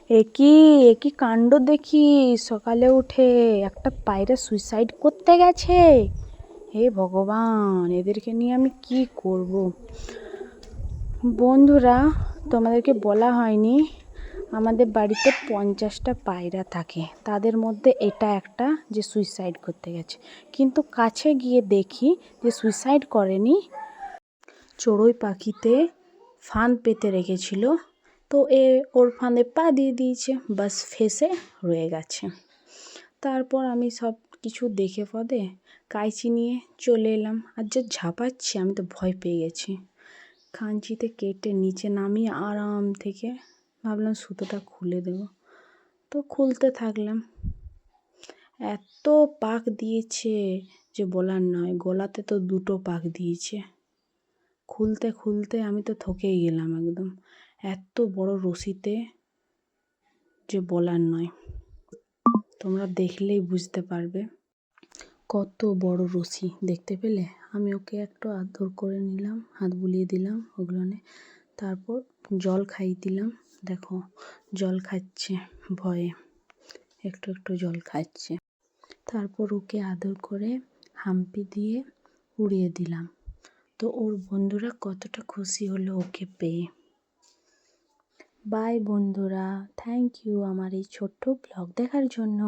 একই কাণ্ড দেখি, সকালে উঠে একটা পায়রা সুইসাইড করতে গেছে। হে ভগবান, এদেরকে নিয়ে আমি কি করব। বন্ধুরা, তোমাদেরকে বলা হয়নি, আমাদের বাড়িতে 50টা পায়রা থাকে, তাদের মধ্যে এটা একটা যে সুইসাইড করতে গেছে। কিন্তু কাছে গিয়ে দেখি যে সুইসাইড করেনি, চড়ুই পাখিতে ফাঁদ পেতে রেখেছিল, তো ওর ফাঁদে পা দিয়ে দিয়েছে, বাস ফেঁসে রয়ে গেছে। তারপর আমি সব কিছু দেখে পদে কাঁচি নিয়ে চলে এলাম, আর যা ঝাঁপাচ্ছি আমি তো ভয় পেয়ে গেছি। কাঁচিতে কেটে নিচে নামিয়ে আরাম থেকে ভাবলাম সুতোটা খুলে দেব, তো খুলতে থাকলাম। এত পাক দিয়েছে যে বলার নয়, গলাতে তো 2টো পাক দিয়েছে। খুলতে খুলতে আমি তো থকেই গেলাম একদম, এত বড় রশিতে যে বলার নয়। তোমরা দেখলেই বুঝতে পারবে কত বড় রশি। দেখতে পেলে? আমি ওকে একটু আদর করে নিলাম, হাত বুলিয়ে দিলাম ওগুলোনে, তারপর জল খাইয়ে দিলাম। দেখো জল খাচ্ছে ভয়ে, একটু একটু জল খাচ্ছে। তারপর ওকে আদর করে হাম্পি দিয়ে উড়িয়ে দিলাম। তো ওর বন্ধুরা কতটা খুশি হলো ওকে পেয়ে। বাই বন্ধুরা, থ্যাংক ইউ আমার এই ছোট্ট ব্লগ দেখার জন্য।